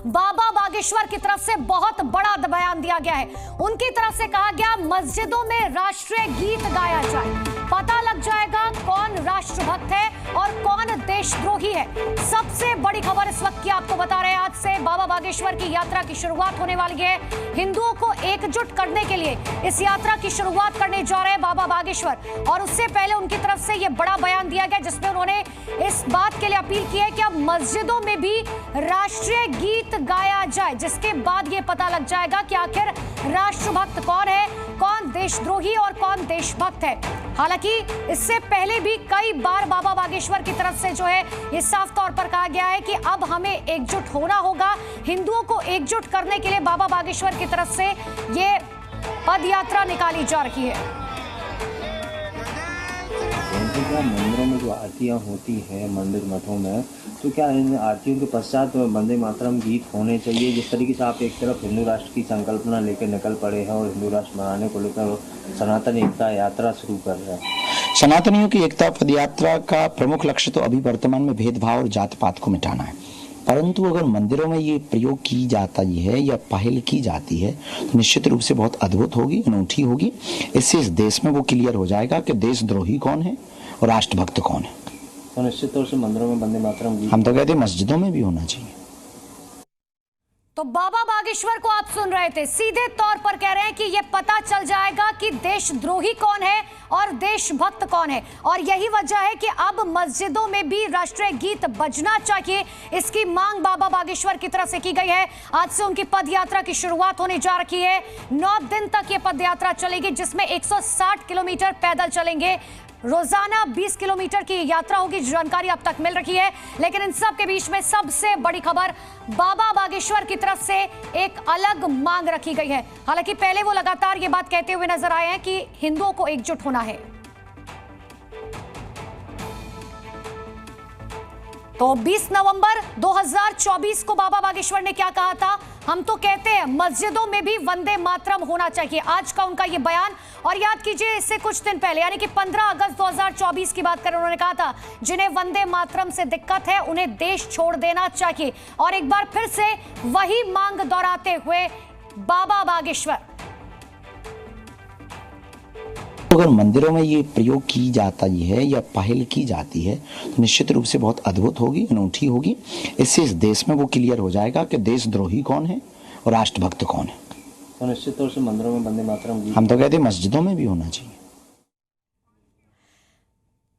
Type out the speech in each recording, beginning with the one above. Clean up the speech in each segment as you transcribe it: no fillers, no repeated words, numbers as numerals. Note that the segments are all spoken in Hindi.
बाबा बागेश्वर की तरफ से बहुत बड़ा बयान दिया गया है। उनकी तरफ से कहा गया मस्जिदों में राष्ट्रीय गीत गाया जाए, पता लग जाएगा कौन राष्ट्रभक्त है और कौन देशद्रोही है। सबसे बड़ी खबर इस वक्त की आपको बता रहे हैं, आज से बाबा बागेश्वर की यात्रा की शुरुआत होने वाली है। हिंदुओं को एकजुट करने के लिए इस यात्रा की शुरुआत करने जा रहे हैं बाबा बागेश्वर। और उससे पहले उनकी तरफ से यह बड़ा बयान दिया गया जिसमें उन्होंने इस बात के लिए अपील की है कि अब मस्जिदों में भी राष्ट्रीय गीत गाया जाए, जिसके बाद यह पता लग जाएगा कि आखिर राष्ट्रभक्त कौन है, कौन देशद्रोही और कौन देशभक्त है। हालांकि इससे पहले भी कई बार बाबा बागेश्वर की तरफ से जो है ये साफ तौर पर कहा गया है कि अब हमें एकजुट होना होगा। हिंदुओं को एकजुट करने के लिए बाबा बागेश्वर की तरफ से ये पद यात्रा निकाली जा रही है। मंदिरों में जो आरतियां होती है मंदिर मठों में, तो क्या इन आरतियों के पश्चात वंदे मातरम गीत होने चाहिए? जिस तरीके से आप एक तरफ हिंदू राष्ट्र की संकल्पना लेकर निकल पड़े हैं और हिंदू राष्ट्र बनाने को लेकर सनातन एकता यात्रा शुरू कर रहे हैं। सनातनियों की एकता पद यात्रा का प्रमुख लक्ष्य तो अभी वर्तमान में भेदभाव और जात पात को मिटाना है, परंतु अगर मंदिरों में ये प्रयोग की जाता है या पहल की जाती है तो निश्चित रूप से बहुत अद्भुत होगी, अनूठी होगी। इससे इस देश में वो क्लियर हो जाएगा कि देशद्रोही कौन है और राष्ट्रभक्त कौन है। तो निश्चित तौर से मंदिरों में वंदे मातरम गीत, हम तो कहते हैं मस्जिदों में भी होना चाहिए। तो बाबा बागेश्वर को आप सुन रहे थे, सीधे तौर पर कह रहे हैं कि यह पता चल जाएगा कि देशद्रोही कौन है और देशभक्त कौन है। और यही वजह है कि अब मस्जिदों में भी राष्ट्रीय गीत बजना चाहिए, इसकी मांग बाबा बागेश्वर की तरफ से की गई है। आज से उनकी पद यात्रा की शुरुआत होने जा रही है। 9 दिन तक यह पद यात्रा चलेगी, जिसमें 160 किलोमीटर पैदल चलेंगे। रोजाना 20 किलोमीटर की यात्रा होगी, जानकारी अब तक मिल रही है। लेकिन इन सब के बीच में सबसे बड़ी खबर, बाबा बागेश्वर की तरफ से एक अलग मांग रखी गई है। हालांकि पहले वो लगातार ये बात कहते हुए नजर आए हैं कि हिंदुओं को एकजुट होना है। तो 20 नवंबर 2024 को बाबा बागेश्वर ने क्या कहा था? हम तो कहते हैं मस्जिदों में भी वंदे मातरम होना चाहिए, आज का उनका ये बयान। और याद कीजिए, इससे कुछ दिन पहले यानी कि 15 अगस्त 2024 की बात करें, उन्होंने कहा था जिन्हें वंदे मातरम से दिक्कत है उन्हें देश छोड़ देना चाहिए। और एक बार फिर से वही मांग दोहराते हुए बाबा बागेश्वर, अगर मंदिरों में ये प्रयोग की जाता है या पहल की जाती है तो निश्चित रूप से बहुत अद्भुत होगी, अनूठी होगी। इससे इस देश में वो क्लियर हो जाएगा कि देशद्रोही कौन है और राष्ट्रभक्त कौन है। तो निश्चित तौर से मंदिरों में वंदे मातरम गीत, हम तो कहते हैं मस्जिदों में भी होना चाहिए।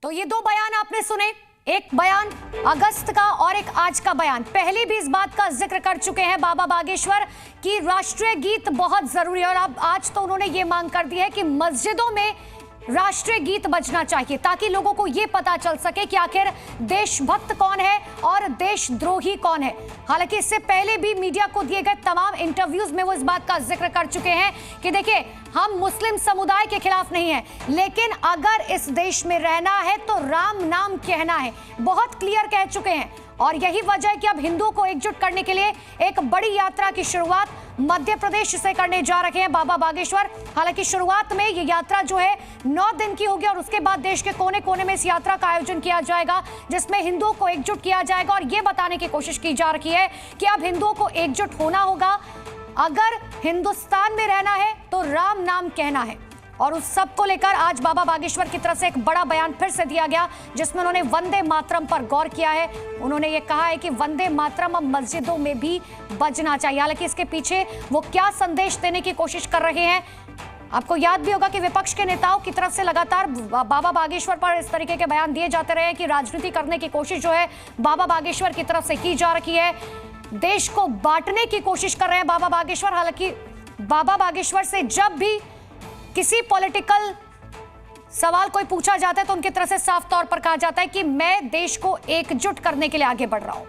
तो ये 2 बयान आपने सुने, एक बयान अगस्त का और एक आज का बयान। पहले भी इस बात का जिक्र कर चुके हैं बाबा बागेश्वर कि राष्ट्रीय गीत बहुत जरूरी है। और अब आज तो उन्होंने ये मांग कर दी है कि मस्जिदों में राष्ट्रीय गीत बजना चाहिए, ताकि लोगों को यह पता चल सके कि आखिर देशभक्त कौन है और देशद्रोही कौन है। हालांकि इससे पहले भी मीडिया को दिए गए तमाम इंटरव्यूज में वो इस बात का जिक्र कर चुके हैं कि देखिए, हम मुस्लिम समुदाय के खिलाफ नहीं है, लेकिन अगर इस देश में रहना है तो राम नाम कहना है, बहुत क्लियर कह चुके हैं। और यही वजह है कि अब हिंदुओं को एकजुट करने के लिए एक बड़ी यात्रा की शुरुआत मध्य प्रदेश से करने जा रहे हैं बाबा बागेश्वर। हालांकि शुरुआत में ये यात्रा जो है 9 दिन की होगी और उसके बाद देश के कोने कोने में इस यात्रा का आयोजन किया जाएगा, जिसमें हिंदुओं को एकजुट किया जाएगा। और ये बताने की कोशिश की जा रही है कि अब हिंदुओं को एकजुट होना होगा, अगर हिंदुस्तान में रहना है तो राम नाम कहना है। और उस सब को लेकर आज बाबा बागेश्वर की तरफ से एक बड़ा बयान फिर से दिया गया, जिसमें उन्होंने वंदे मातरम पर गौर किया है। उन्होंने ये कहा है कि वंदे मातरम अब मस्जिदों में भी बजना चाहिए। हालांकि इसके पीछे वो क्या संदेश देने की कोशिश कर रहे हैं, आपको याद भी होगा कि विपक्ष के नेताओं की तरफ से लगातार बाबा बागेश्वर पर इस तरीके के बयान दिए जाते रहे कि राजनीति करने की कोशिश जो है बाबा बागेश्वर की तरफ से की जा रही है, देश को बांटने की कोशिश कर रहे हैं बाबा बागेश्वर। हालांकि बाबा बागेश्वर से जब भी किसी पॉलिटिकल सवाल कोई पूछा जाता है तो उनकी तरफ से साफ तौर पर कहा जाता है कि मैं देश को एकजुट करने के लिए आगे बढ़ रहा हूं।